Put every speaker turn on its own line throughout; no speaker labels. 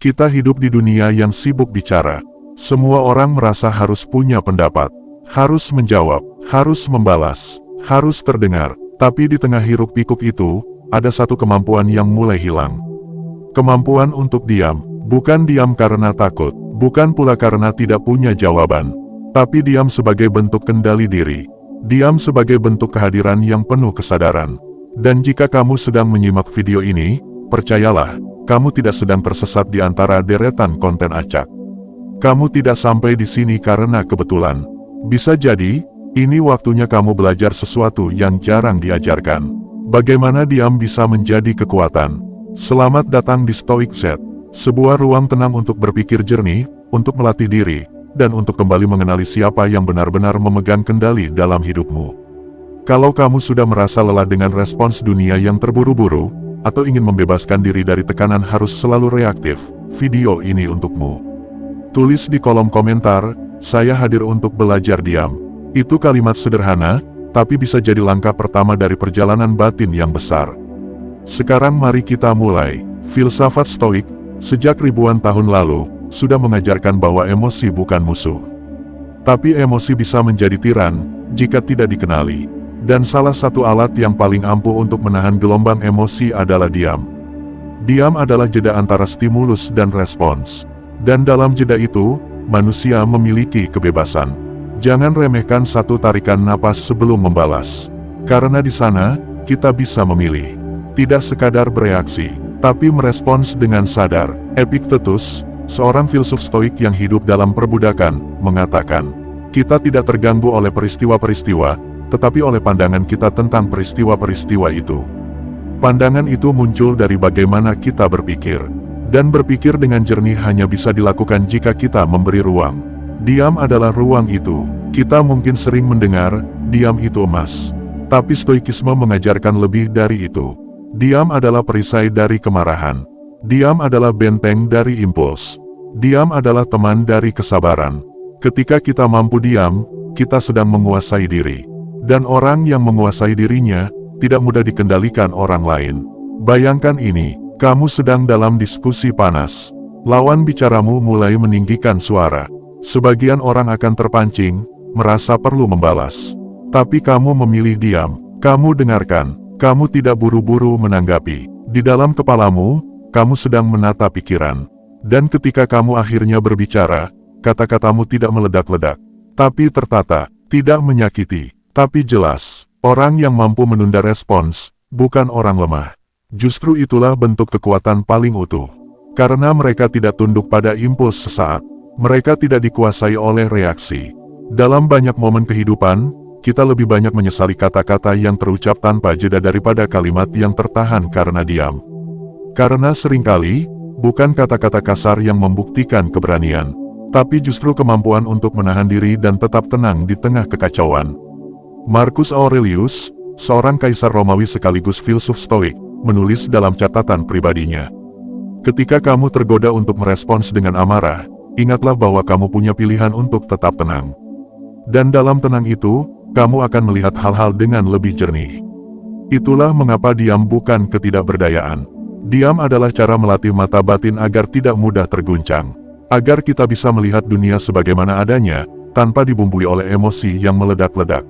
Kita hidup di dunia yang sibuk bicara. Semua orang merasa harus punya pendapat, harus menjawab, harus membalas, harus terdengar. Tapi di tengah hiruk-pikuk itu, ada satu kemampuan yang mulai hilang. Kemampuan untuk diam. Bukan diam karena takut, bukan pula karena tidak punya jawaban. Tapi diam sebagai bentuk kendali diri. Diam sebagai bentuk kehadiran yang penuh kesadaran. Dan jika kamu sedang menyimak video ini, percayalah, kamu tidak sedang tersesat di antara deretan konten acak. Kamu tidak sampai di sini karena kebetulan. Bisa jadi, ini waktunya kamu belajar sesuatu yang jarang diajarkan. Bagaimana diam bisa menjadi kekuatan. Selamat datang di Stoic Chat, sebuah ruang tenang untuk berpikir jernih, untuk melatih diri, dan untuk kembali mengenali siapa yang benar-benar memegang kendali dalam hidupmu. Kalau kamu sudah merasa lelah dengan respons dunia yang terburu-buru, atau ingin membebaskan diri dari tekanan harus selalu reaktif, video ini untukmu. Tulis di kolom komentar, saya hadir untuk belajar diam. Itu kalimat sederhana, tapi bisa jadi langkah pertama dari perjalanan batin yang besar. Sekarang mari kita mulai. Filsafat Stoik, sejak ribuan tahun lalu, sudah mengajarkan bahwa emosi bukan musuh. Tapi emosi bisa menjadi tiran, jika tidak dikenali. Dan salah satu alat yang paling ampuh untuk menahan gelombang emosi adalah diam. Diam adalah jeda antara stimulus dan respons. Dan dalam jeda itu, manusia memiliki kebebasan. Jangan remehkan satu tarikan napas sebelum membalas. Karena di sana, kita bisa memilih. Tidak sekadar bereaksi, tapi merespons dengan sadar. Epictetus, seorang filsuf stoik yang hidup dalam perbudakan, mengatakan, kita tidak terganggu oleh peristiwa-peristiwa, tetapi oleh pandangan kita tentang peristiwa-peristiwa itu. Pandangan itu muncul dari bagaimana kita berpikir. Dan berpikir dengan jernih hanya bisa dilakukan jika kita memberi ruang. Diam adalah ruang itu. Kita mungkin sering mendengar, diam itu emas. Tapi stoikisme mengajarkan lebih dari itu. Diam adalah perisai dari kemarahan. Diam adalah benteng dari impuls. Diam adalah teman dari kesabaran. Ketika kita mampu diam, kita sedang menguasai diri. Dan orang yang menguasai dirinya, tidak mudah dikendalikan orang lain. Bayangkan ini, kamu sedang dalam diskusi panas. Lawan bicaramu mulai meninggikan suara. Sebagian orang akan terpancing, merasa perlu membalas. Tapi kamu memilih diam, kamu dengarkan, kamu tidak buru-buru menanggapi. Di dalam kepalamu, kamu sedang menata pikiran. Dan ketika kamu akhirnya berbicara, kata-katamu tidak meledak-ledak, tapi tertata, tidak menyakiti. Tapi jelas, orang yang mampu menunda respons, bukan orang lemah. Justru itulah bentuk kekuatan paling utuh. Karena mereka tidak tunduk pada impuls sesaat. Mereka tidak dikuasai oleh reaksi. Dalam banyak momen kehidupan, kita lebih banyak menyesali kata-kata yang terucap tanpa jeda daripada kalimat yang tertahan karena diam. Karena seringkali, bukan kata-kata kasar yang membuktikan keberanian, tapi justru kemampuan untuk menahan diri dan tetap tenang di tengah kekacauan. Marcus Aurelius, seorang kaisar Romawi sekaligus filsuf stoik, menulis dalam catatan pribadinya. Ketika kamu tergoda untuk merespons dengan amarah, ingatlah bahwa kamu punya pilihan untuk tetap tenang. Dan dalam tenang itu, kamu akan melihat hal-hal dengan lebih jernih. Itulah mengapa diam bukan ketidakberdayaan. Diam adalah cara melatih mata batin agar tidak mudah terguncang. Agar kita bisa melihat dunia sebagaimana adanya, tanpa dibumbui oleh emosi yang meledak-ledak.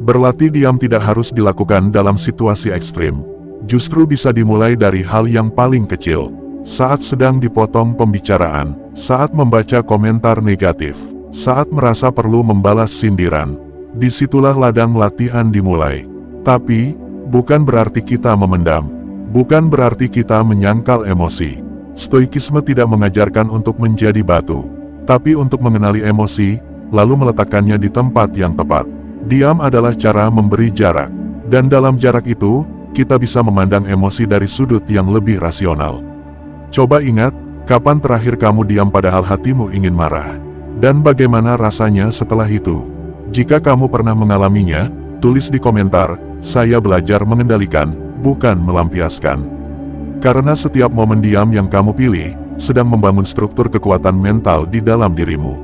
Berlatih diam tidak harus dilakukan dalam situasi ekstrim. Justru bisa dimulai dari hal yang paling kecil. Saat sedang dipotong pembicaraan, saat membaca komentar negatif, saat merasa perlu membalas sindiran. Disitulah ladang latihan dimulai. Tapi, bukan berarti kita memendam. Bukan berarti kita menyangkal emosi. Stoikisme tidak mengajarkan untuk menjadi batu, tapi untuk mengenali emosi, lalu meletakkannya di tempat yang tepat. Diam adalah cara memberi jarak, dan dalam jarak itu, kita bisa memandang emosi dari sudut yang lebih rasional. Coba ingat, kapan terakhir kamu diam padahal hatimu ingin marah? Dan bagaimana rasanya setelah itu? Jika kamu pernah mengalaminya, tulis di komentar, saya belajar mengendalikan, bukan melampiaskan. Karena setiap momen diam yang kamu pilih, sedang membangun struktur kekuatan mental di dalam dirimu.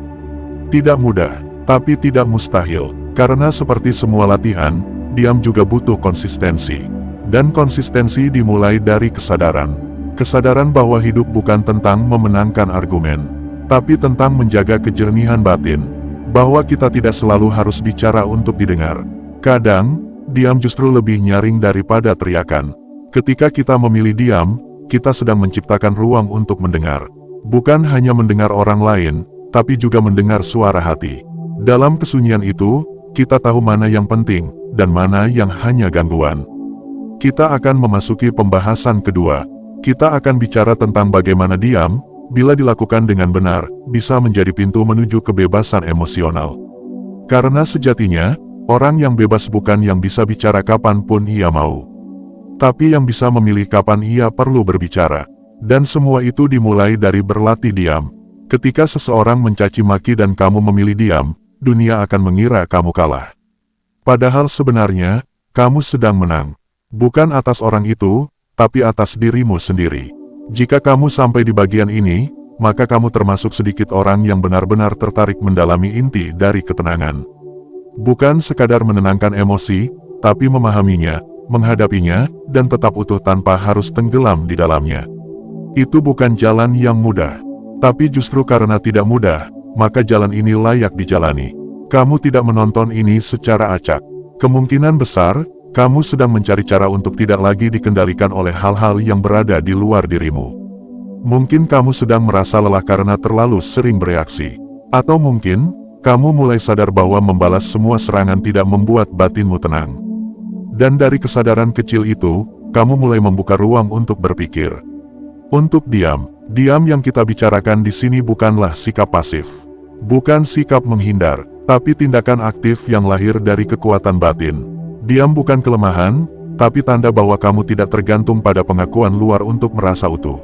Tidak mudah, tapi tidak mustahil. Karena seperti semua latihan, diam juga butuh konsistensi. Dan konsistensi dimulai dari kesadaran. Kesadaran bahwa hidup bukan tentang memenangkan argumen, tapi tentang menjaga kejernihan batin. Bahwa kita tidak selalu harus bicara untuk didengar. Kadang, diam justru lebih nyaring daripada teriakan. Ketika kita memilih diam, kita sedang menciptakan ruang untuk mendengar. Bukan hanya mendengar orang lain, tapi juga mendengar suara hati. Dalam kesunyian itu, kita tahu mana yang penting, dan mana yang hanya gangguan. Kita akan memasuki pembahasan kedua. Kita akan bicara tentang bagaimana diam, bila dilakukan dengan benar, bisa menjadi pintu menuju kebebasan emosional. Karena sejatinya, orang yang bebas bukan yang bisa bicara kapanpun ia mau, tapi yang bisa memilih kapan ia perlu berbicara. Dan semua itu dimulai dari berlatih diam. Ketika seseorang mencaci maki dan kamu memilih diam, dunia akan mengira kamu kalah. Padahal sebenarnya, kamu sedang menang. Bukan atas orang itu, tapi atas dirimu sendiri. Jika kamu sampai di bagian ini, maka kamu termasuk sedikit orang yang benar-benar tertarik mendalami inti dari ketenangan. Bukan sekadar menenangkan emosi, tapi memahaminya, menghadapinya, dan tetap utuh tanpa harus tenggelam di dalamnya. Itu bukan jalan yang mudah. Tapi justru karena tidak mudah, maka jalan ini layak dijalani. Kamu tidak menonton ini secara acak. Kemungkinan besar, kamu sedang mencari cara untuk tidak lagi dikendalikan oleh hal-hal yang berada di luar dirimu. Mungkin kamu sedang merasa lelah karena terlalu sering bereaksi. Atau mungkin, kamu mulai sadar bahwa membalas semua serangan tidak membuat batinmu tenang. Dan dari kesadaran kecil itu, kamu mulai membuka ruang untuk berpikir. Untuk diam. Diam yang kita bicarakan di sini bukanlah sikap pasif. Bukan sikap menghindar, tapi tindakan aktif yang lahir dari kekuatan batin. Diam bukan kelemahan, tapi tanda bahwa kamu tidak tergantung pada pengakuan luar untuk merasa utuh.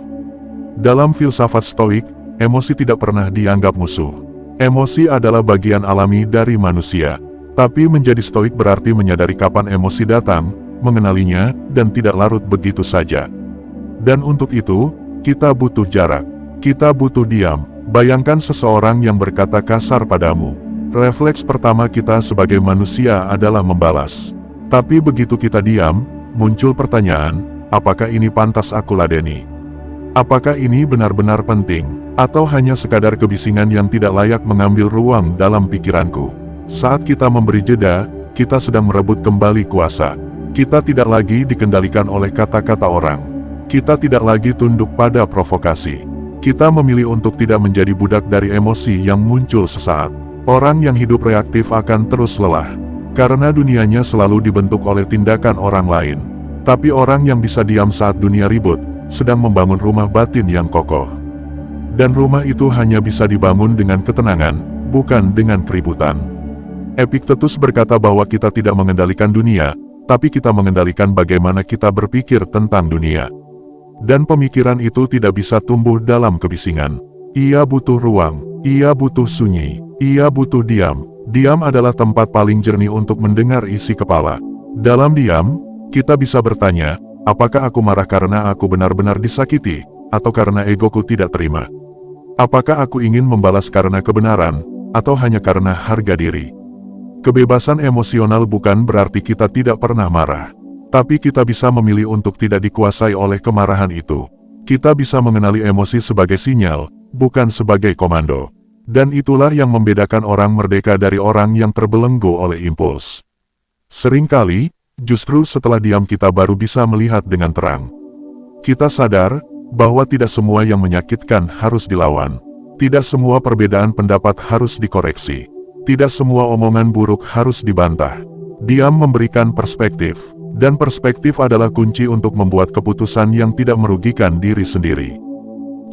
Dalam filsafat Stoik, emosi tidak pernah dianggap musuh. Emosi adalah bagian alami dari manusia. Tapi menjadi Stoik berarti menyadari kapan emosi datang, mengenalinya, dan tidak larut begitu saja. Dan untuk itu, kita butuh jarak. Kita butuh diam. Bayangkan seseorang yang berkata kasar padamu. Refleks pertama kita sebagai manusia adalah membalas. Tapi begitu kita diam, muncul pertanyaan, apakah ini pantas aku ladeni? Apakah ini benar-benar penting? Atau hanya sekadar kebisingan yang tidak layak mengambil ruang dalam pikiranku? Saat kita memberi jeda, kita sedang merebut kembali kuasa. Kita tidak lagi dikendalikan oleh kata-kata orang. Kita tidak lagi tunduk pada provokasi. Kita memilih untuk tidak menjadi budak dari emosi yang muncul sesaat. Orang yang hidup reaktif akan terus lelah. Karena dunianya selalu dibentuk oleh tindakan orang lain. Tapi orang yang bisa diam saat dunia ribut, sedang membangun rumah batin yang kokoh. Dan rumah itu hanya bisa dibangun dengan ketenangan, bukan dengan keributan. Epictetus berkata bahwa kita tidak mengendalikan dunia, tapi kita mengendalikan bagaimana kita berpikir tentang dunia. Dan pemikiran itu tidak bisa tumbuh dalam kebisingan. Ia butuh ruang, ia butuh sunyi, ia butuh diam. Diam adalah tempat paling jernih untuk mendengar isi kepala. Dalam diam, kita bisa bertanya, apakah aku marah karena aku benar-benar disakiti, atau karena egoku tidak terima? Apakah aku ingin membalas karena kebenaran, atau hanya karena harga diri? Kebebasan emosional bukan berarti kita tidak pernah marah. Tapi kita bisa memilih untuk tidak dikuasai oleh kemarahan itu. Kita bisa mengenali emosi sebagai sinyal, bukan sebagai komando. Dan itulah yang membedakan orang merdeka dari orang yang terbelenggu oleh impuls. Seringkali, justru setelah diam kita baru bisa melihat dengan terang. Kita sadar bahwa tidak semua yang menyakitkan harus dilawan. Tidak semua perbedaan pendapat harus dikoreksi. Tidak semua omongan buruk harus dibantah. Diam memberikan perspektif, dan perspektif adalah kunci untuk membuat keputusan yang tidak merugikan diri sendiri.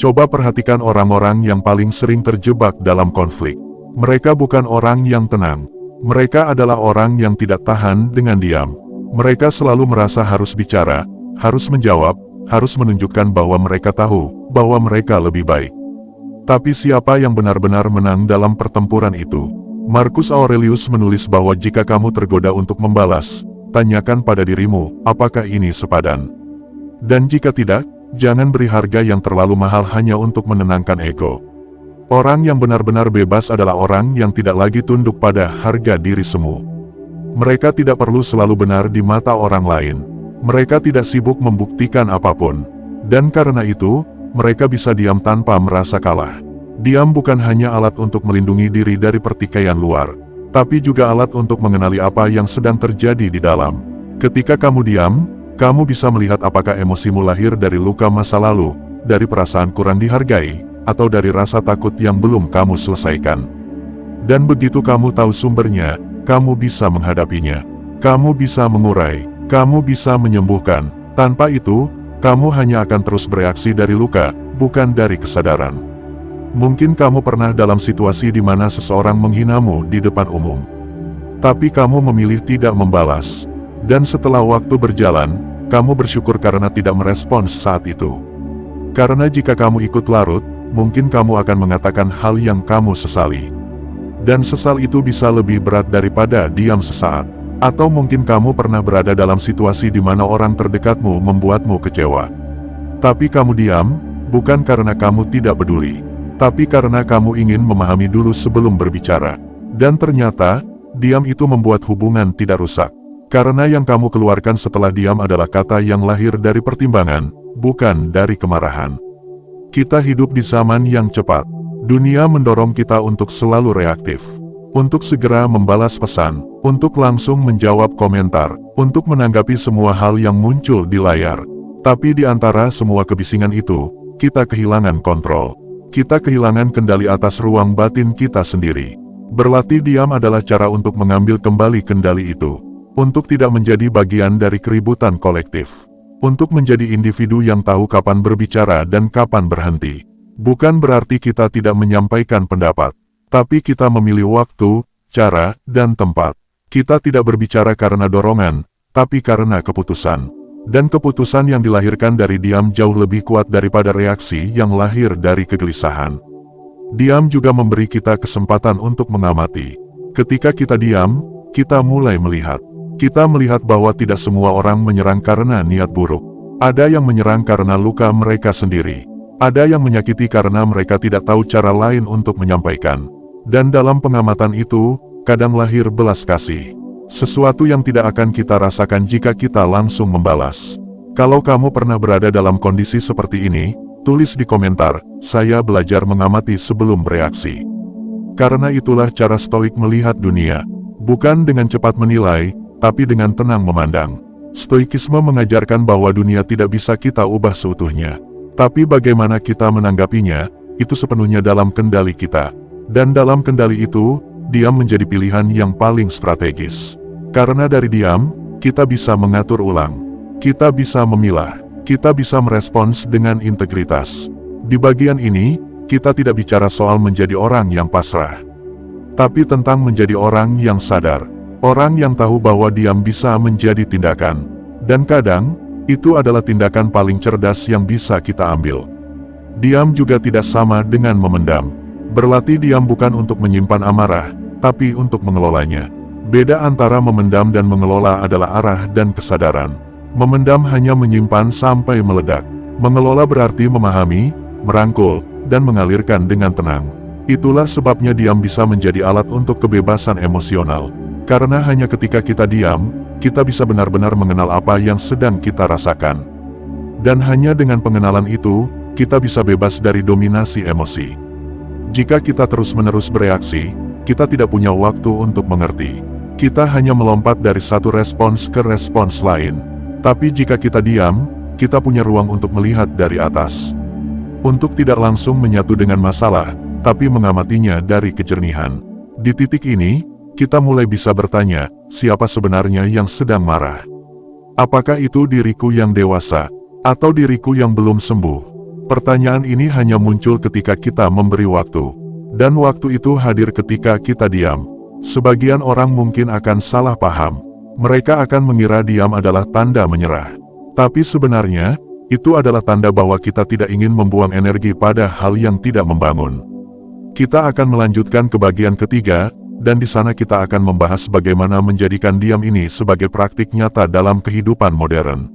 Coba perhatikan orang-orang yang paling sering terjebak dalam konflik. Mereka bukan orang yang tenang. Mereka adalah orang yang tidak tahan dengan diam. Mereka selalu merasa harus bicara, harus menjawab, harus menunjukkan bahwa mereka tahu, bahwa mereka lebih baik. Tapi siapa yang benar-benar menang dalam pertempuran itu? Marcus Aurelius menulis bahwa jika kamu tergoda untuk membalas, tanyakan pada dirimu, apakah ini sepadan? Dan jika tidak, jangan beri harga yang terlalu mahal hanya untuk menenangkan ego. Orang yang benar-benar bebas adalah orang yang tidak lagi tunduk pada harga diri semu. Mereka tidak perlu selalu benar di mata orang lain. Mereka tidak sibuk membuktikan apapun. Dan karena itu, mereka bisa diam tanpa merasa kalah. Diam bukan hanya alat untuk melindungi diri dari pertikaian luar, tapi juga alat untuk mengenali apa yang sedang terjadi di dalam. Ketika kamu diam, kamu bisa melihat apakah emosimu lahir dari luka masa lalu, dari perasaan kurang dihargai, atau dari rasa takut yang belum kamu selesaikan. Dan begitu kamu tahu sumbernya, kamu bisa menghadapinya. Kamu bisa mengurai, kamu bisa menyembuhkan. Tanpa itu, kamu hanya akan terus bereaksi dari luka, bukan dari kesadaran. Mungkin kamu pernah dalam situasi di mana seseorang menghinamu di depan umum. Tapi kamu memilih tidak membalas. Dan setelah waktu berjalan, kamu bersyukur karena tidak merespons saat itu. Karena jika kamu ikut larut, mungkin kamu akan mengatakan hal yang kamu sesali. Dan sesal itu bisa lebih berat daripada diam sesaat. Atau mungkin kamu pernah berada dalam situasi di mana orang terdekatmu membuatmu kecewa. Tapi kamu diam, bukan karena kamu tidak peduli, tapi karena kamu ingin memahami dulu sebelum berbicara. Dan ternyata, diam itu membuat hubungan tidak rusak. Karena yang kamu keluarkan setelah diam adalah kata yang lahir dari pertimbangan, bukan dari kemarahan. Kita hidup di zaman yang cepat. Dunia mendorong kita untuk selalu reaktif. Untuk segera membalas pesan, untuk langsung menjawab komentar, untuk menanggapi semua hal yang muncul di layar. Tapi di antara semua kebisingan itu, kita kehilangan kontrol. Kita kehilangan kendali atas ruang batin kita sendiri. Berlatih diam adalah cara untuk mengambil kembali kendali itu. Untuk tidak menjadi bagian dari keributan kolektif. Untuk menjadi individu yang tahu kapan berbicara dan kapan berhenti. Bukan berarti kita tidak menyampaikan pendapat. Tapi kita memilih waktu, cara, dan tempat. Kita tidak berbicara karena dorongan, tapi karena keputusan. Dan keputusan yang dilahirkan dari diam jauh lebih kuat daripada reaksi yang lahir dari kegelisahan. Diam juga memberi kita kesempatan untuk mengamati. Ketika kita diam, kita mulai melihat. Kita melihat bahwa tidak semua orang menyerang karena niat buruk. Ada yang menyerang karena luka mereka sendiri. Ada yang menyakiti karena mereka tidak tahu cara lain untuk menyampaikan. Dan dalam pengamatan itu, kadang lahir belas kasih. Sesuatu yang tidak akan kita rasakan jika kita langsung membalas. Kalau kamu pernah berada dalam kondisi seperti ini, tulis di komentar, "Saya belajar mengamati sebelum bereaksi." Karena itulah cara stoik melihat dunia. Bukan dengan cepat menilai, tapi dengan tenang memandang. Stoikisme mengajarkan bahwa dunia tidak bisa kita ubah seutuhnya. Tapi bagaimana kita menanggapinya, itu sepenuhnya dalam kendali kita. Dan dalam kendali itu, diam menjadi pilihan yang paling strategis. Karena dari diam, kita bisa mengatur ulang. Kita bisa memilah. Kita bisa merespons dengan integritas. Di bagian ini, kita tidak bicara soal menjadi orang yang pasrah. Tapi tentang menjadi orang yang sadar. Orang yang tahu bahwa diam bisa menjadi tindakan. Dan kadang, itu adalah tindakan paling cerdas yang bisa kita ambil. Diam juga tidak sama dengan memendam. Berlatih diam bukan untuk menyimpan amarah, tapi untuk mengelolanya. Beda antara memendam dan mengelola adalah arah dan kesadaran. Memendam hanya menyimpan sampai meledak. Mengelola berarti memahami, merangkul, dan mengalirkan dengan tenang. Itulah sebabnya diam bisa menjadi alat untuk kebebasan emosional. Karena hanya ketika kita diam, kita bisa benar-benar mengenal apa yang sedang kita rasakan. Dan hanya dengan pengenalan itu, kita bisa bebas dari dominasi emosi. Jika kita terus-menerus bereaksi, kita tidak punya waktu untuk mengerti. Kita hanya melompat dari satu respons ke respons lain. Tapi jika kita diam, kita punya ruang untuk melihat dari atas. Untuk tidak langsung menyatu dengan masalah, tapi mengamatinya dari kejernihan. Di titik ini, kita mulai bisa bertanya, siapa sebenarnya yang sedang marah? Apakah itu diriku yang dewasa, atau diriku yang belum sembuh? Pertanyaan ini hanya muncul ketika kita memberi waktu. Dan waktu itu hadir ketika kita diam. Sebagian orang mungkin akan salah paham. Mereka akan mengira diam adalah tanda menyerah. Tapi sebenarnya, itu adalah tanda bahwa kita tidak ingin membuang energi pada hal yang tidak membangun. Kita akan melanjutkan ke bagian ketiga, dan di sana kita akan membahas bagaimana menjadikan diam ini sebagai praktik nyata dalam kehidupan modern.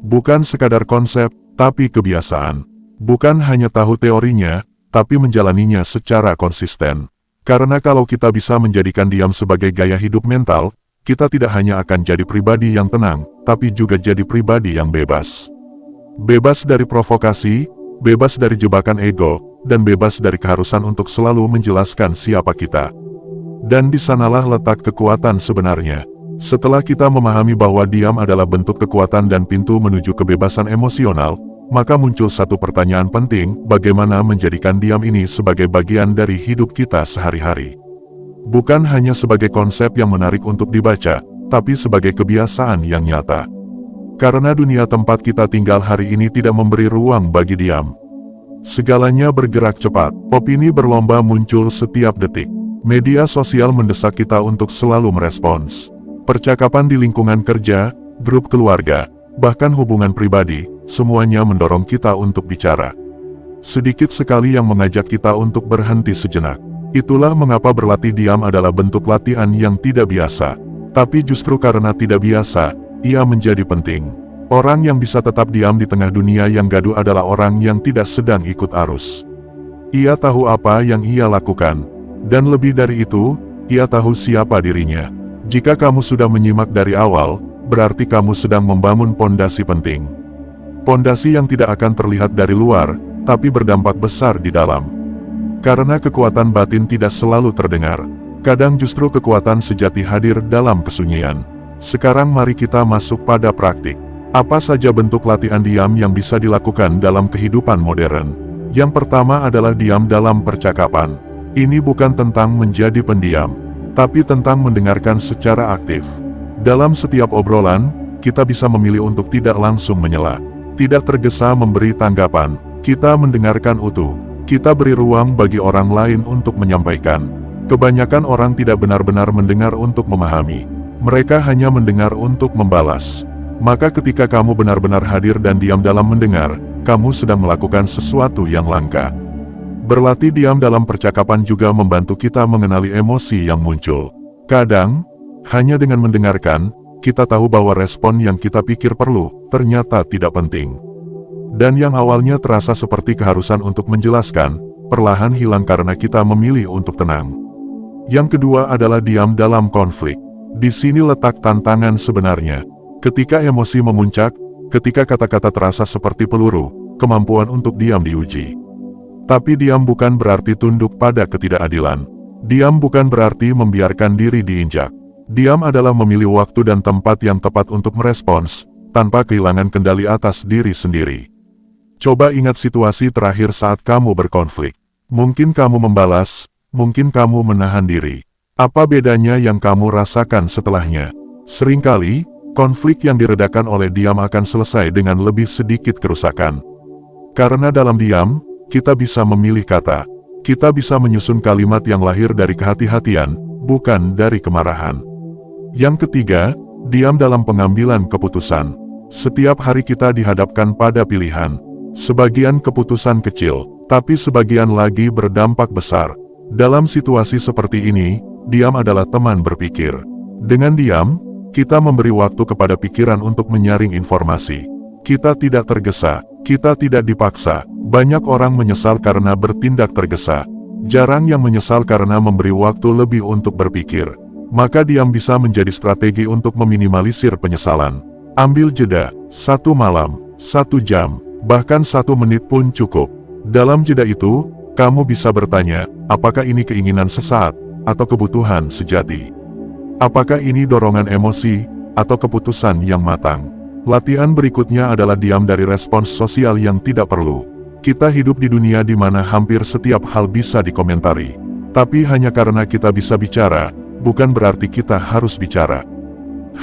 Bukan sekadar konsep, tapi kebiasaan. Bukan hanya tahu teorinya, tapi menjalaninya secara konsisten. Karena kalau kita bisa menjadikan diam sebagai gaya hidup mental, kita tidak hanya akan jadi pribadi yang tenang, tapi juga jadi pribadi yang bebas. Bebas dari provokasi, bebas dari jebakan ego, dan bebas dari keharusan untuk selalu menjelaskan siapa kita. Dan di sanalah letak kekuatan sebenarnya. Setelah kita memahami bahwa diam adalah bentuk kekuatan dan pintu menuju kebebasan emosional, maka muncul satu pertanyaan penting, bagaimana menjadikan diam ini sebagai bagian dari hidup kita sehari-hari. Bukan hanya sebagai konsep yang menarik untuk dibaca, tapi sebagai kebiasaan yang nyata. Karena dunia tempat kita tinggal hari ini tidak memberi ruang bagi diam. Segalanya bergerak cepat, opini berlomba muncul setiap detik. Media sosial mendesak kita untuk selalu merespons. Percakapan di lingkungan kerja, grup keluarga, bahkan hubungan pribadi, semuanya mendorong kita untuk bicara. Sedikit sekali yang mengajak kita untuk berhenti sejenak. Itulah mengapa berlatih diam adalah bentuk latihan yang tidak biasa. Tapi justru karena tidak biasa, ia menjadi penting. Orang yang bisa tetap diam di tengah dunia yang gaduh adalah orang yang tidak sedang ikut arus. Ia tahu apa yang ia lakukan. Dan lebih dari itu, ia tahu siapa dirinya. Jika kamu sudah menyimak dari awal, berarti kamu sedang membangun pondasi penting. Pondasi yang tidak akan terlihat dari luar, tapi berdampak besar di dalam. Karena kekuatan batin tidak selalu terdengar. Kadang justru kekuatan sejati hadir dalam kesunyian. Sekarang mari kita masuk pada praktik. Apa saja bentuk latihan diam yang bisa dilakukan dalam kehidupan modern? Yang pertama adalah diam dalam percakapan. Ini bukan tentang menjadi pendiam, tapi tentang mendengarkan secara aktif. Dalam setiap obrolan, kita bisa memilih untuk tidak langsung menyela. Tidak tergesa memberi tanggapan, kita mendengarkan utuh. Kita beri ruang bagi orang lain untuk menyampaikan. Kebanyakan orang tidak benar-benar mendengar untuk memahami. Mereka hanya mendengar untuk membalas. Maka ketika kamu benar-benar hadir dan diam dalam mendengar, kamu sedang melakukan sesuatu yang langka. Berlatih diam dalam percakapan juga membantu kita mengenali emosi yang muncul. Kadang, hanya dengan mendengarkan, kita tahu bahwa respon yang kita pikir perlu, ternyata tidak penting. Dan yang awalnya terasa seperti keharusan untuk menjelaskan, perlahan hilang karena kita memilih untuk tenang. Yang kedua adalah diam dalam konflik. Di sini letak tantangan sebenarnya. Ketika emosi memuncak, ketika kata-kata terasa seperti peluru, kemampuan untuk diam diuji. Tapi diam bukan berarti tunduk pada ketidakadilan. Diam bukan berarti membiarkan diri diinjak. Diam adalah memilih waktu dan tempat yang tepat untuk merespons, tanpa kehilangan kendali atas diri sendiri. Coba ingat situasi terakhir saat kamu berkonflik. Mungkin kamu membalas, mungkin kamu menahan diri. Apa bedanya yang kamu rasakan setelahnya? Seringkali, konflik yang diredakan oleh diam akan selesai dengan lebih sedikit kerusakan. Karena dalam diam, kita bisa memilih kata. Kita bisa menyusun kalimat yang lahir dari kehati-hatian, bukan dari kemarahan. Yang ketiga, diam dalam pengambilan keputusan. Setiap hari kita dihadapkan pada pilihan. Sebagian keputusan kecil, tapi sebagian lagi berdampak besar. Dalam situasi seperti ini, diam adalah teman berpikir. Dengan diam, kita memberi waktu kepada pikiran untuk menyaring informasi. Kita tidak tergesa, kita tidak dipaksa. Banyak orang menyesal karena bertindak tergesa. Jarang yang menyesal karena memberi waktu lebih untuk berpikir. Maka diam bisa menjadi strategi untuk meminimalisir penyesalan. Ambil jeda, 1 malam, 1 jam, bahkan 1 menit pun cukup. Dalam jeda itu, kamu bisa bertanya, apakah ini keinginan sesaat, atau kebutuhan sejati? Apakah ini dorongan emosi, atau keputusan yang matang? Latihan berikutnya adalah diam dari respons sosial yang tidak perlu. Kita hidup di dunia di mana hampir setiap hal bisa dikomentari. Tapi hanya karena kita bisa bicara, bukan berarti kita harus bicara.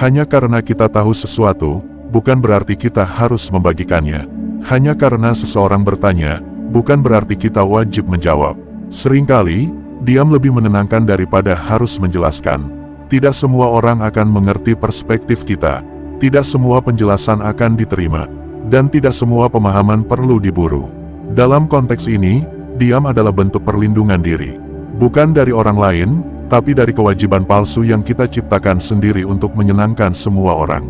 Hanya karena kita tahu sesuatu, bukan berarti kita harus membagikannya. Hanya karena seseorang bertanya, bukan berarti kita wajib menjawab. Seringkali, diam lebih menenangkan daripada harus menjelaskan. Tidak semua orang akan mengerti perspektif kita. Tidak semua penjelasan akan diterima. Dan tidak semua pemahaman perlu diburu. Dalam konteks ini, diam adalah bentuk perlindungan diri. Bukan dari orang lain, tapi dari kewajiban palsu yang kita ciptakan sendiri untuk menyenangkan semua orang.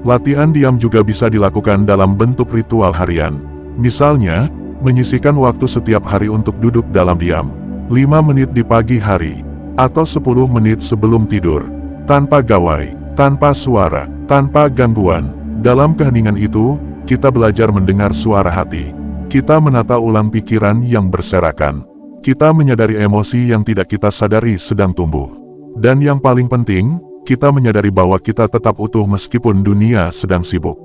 Latihan diam juga bisa dilakukan dalam bentuk ritual harian. Misalnya, menyisihkan waktu setiap hari untuk duduk dalam diam. 5 menit di pagi hari, atau 10 menit sebelum tidur. Tanpa gawai, tanpa suara, tanpa gangguan. Dalam keheningan itu, kita belajar mendengar suara hati. Kita menata ulang pikiran yang berserakan. Kita menyadari emosi yang tidak kita sadari sedang tumbuh. Dan yang paling penting, kita menyadari bahwa kita tetap utuh meskipun dunia sedang sibuk.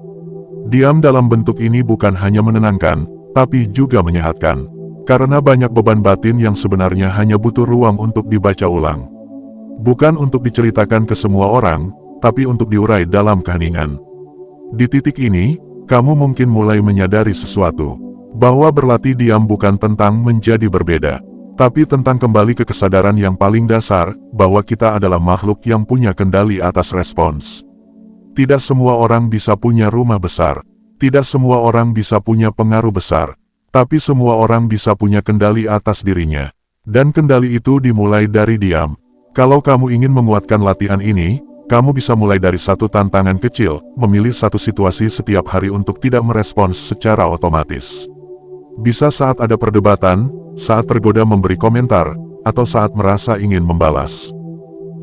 Diam dalam bentuk ini bukan hanya menenangkan, tapi juga menyehatkan. Karena banyak beban batin yang sebenarnya hanya butuh ruang untuk dibaca ulang. Bukan untuk diceritakan ke semua orang, tapi untuk diurai dalam keheningan. Di titik ini, kamu mungkin mulai menyadari sesuatu. Bahwa berlatih diam bukan tentang menjadi berbeda, tapi tentang kembali ke kesadaran yang paling dasar, bahwa kita adalah makhluk yang punya kendali atas respons. Tidak semua orang bisa punya rumah besar. Tidak semua orang bisa punya pengaruh besar. Tapi semua orang bisa punya kendali atas dirinya. Dan kendali itu dimulai dari diam. Kalau kamu ingin menguatkan latihan ini, kamu bisa mulai dari satu tantangan kecil, memilih satu situasi setiap hari untuk tidak merespons secara otomatis. Bisa saat ada perdebatan, saat tergoda memberi komentar, atau saat merasa ingin membalas.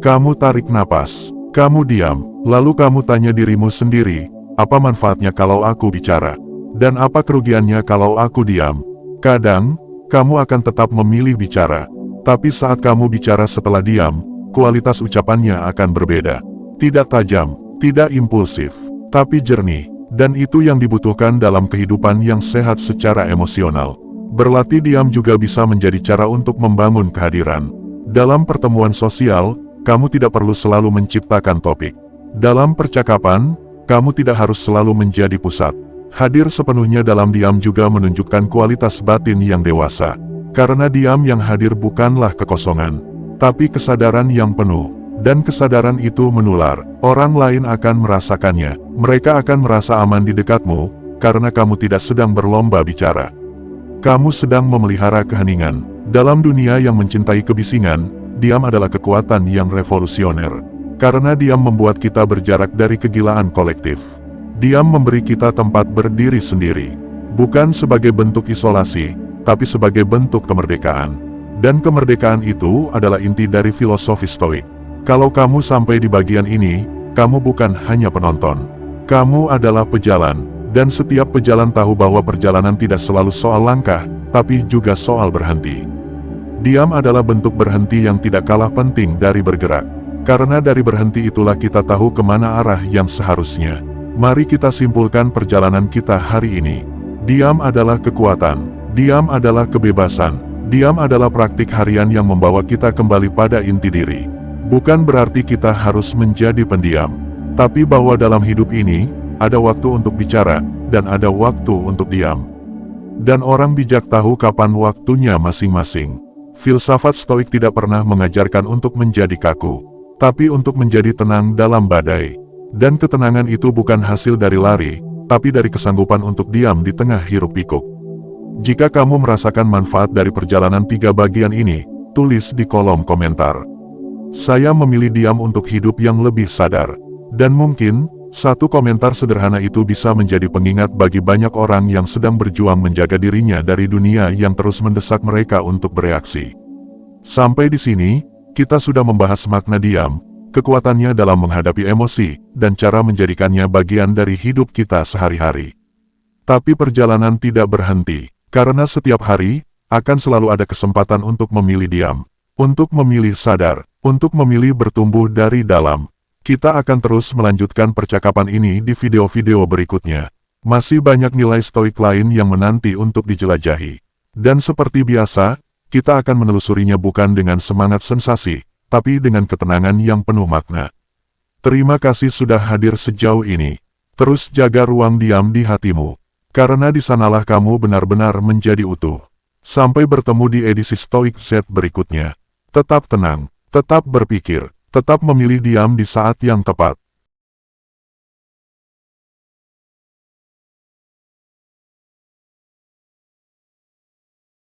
Kamu tarik napas, kamu diam, lalu kamu tanya dirimu sendiri, apa manfaatnya kalau aku bicara? Dan apa kerugiannya kalau aku diam? Kadang, kamu akan tetap memilih bicara. Tapi saat kamu bicara setelah diam, kualitas ucapannya akan berbeda. Tidak tajam, tidak impulsif, tapi jernih. Dan itu yang dibutuhkan dalam kehidupan yang sehat secara emosional. Berlatih diam juga bisa menjadi cara untuk membangun kehadiran. Dalam pertemuan sosial, kamu tidak perlu selalu menciptakan topik. Dalam percakapan, kamu tidak harus selalu menjadi pusat. Hadir sepenuhnya dalam diam juga menunjukkan kualitas batin yang dewasa. Karena diam yang hadir bukanlah kekosongan, tapi kesadaran yang penuh. Dan kesadaran itu menular, orang lain akan merasakannya, mereka akan merasa aman di dekatmu, karena kamu tidak sedang berlomba bicara. Kamu sedang memelihara keheningan. Dalam dunia yang mencintai kebisingan, diam adalah kekuatan yang revolusioner. Karena diam membuat kita berjarak dari kegilaan kolektif. Diam memberi kita tempat berdiri sendiri. Bukan sebagai bentuk isolasi, tapi sebagai bentuk kemerdekaan. Dan kemerdekaan itu adalah inti dari filosofi Stoik. Kalau kamu sampai di bagian ini, kamu bukan hanya penonton. Kamu adalah pejalan, dan setiap pejalan tahu bahwa perjalanan tidak selalu soal langkah, tapi juga soal berhenti. Diam adalah bentuk berhenti yang tidak kalah penting dari bergerak. Karena dari berhenti itulah kita tahu kemana arah yang seharusnya. Mari kita simpulkan perjalanan kita hari ini. Diam adalah kekuatan, diam adalah kebebasan, diam adalah praktik harian yang membawa kita kembali pada inti diri. Bukan berarti kita harus menjadi pendiam, tapi bahwa dalam hidup ini, ada waktu untuk bicara, dan ada waktu untuk diam. Dan orang bijak tahu kapan waktunya masing-masing. Filsafat Stoik tidak pernah mengajarkan untuk menjadi kaku, tapi untuk menjadi tenang dalam badai. Dan ketenangan itu bukan hasil dari lari, tapi dari kesanggupan untuk diam di tengah hiruk pikuk. Jika kamu merasakan manfaat dari perjalanan 3 bagian ini, tulis di kolom komentar. Saya memilih diam untuk hidup yang lebih sadar. Dan mungkin, satu komentar sederhana itu bisa menjadi pengingat bagi banyak orang yang sedang berjuang menjaga dirinya dari dunia yang terus mendesak mereka untuk bereaksi. Sampai di sini, kita sudah membahas makna diam, kekuatannya dalam menghadapi emosi, dan cara menjadikannya bagian dari hidup kita sehari-hari. Tapi perjalanan tidak berhenti, karena setiap hari, akan selalu ada kesempatan untuk memilih diam, untuk memilih sadar, untuk memilih bertumbuh dari dalam. Kita akan terus melanjutkan percakapan ini di video-video berikutnya. Masih banyak nilai stoik lain yang menanti untuk dijelajahi. Dan seperti biasa, kita akan menelusurinya bukan dengan semangat sensasi, tapi dengan ketenangan yang penuh makna. Terima kasih sudah hadir sejauh ini. Terus jaga ruang diam di hatimu. Karena di sanalah kamu benar-benar menjadi utuh. Sampai bertemu di edisi Stoik Z berikutnya. Tetap tenang. Tetap berpikir, tetap memilih diam di saat yang tepat.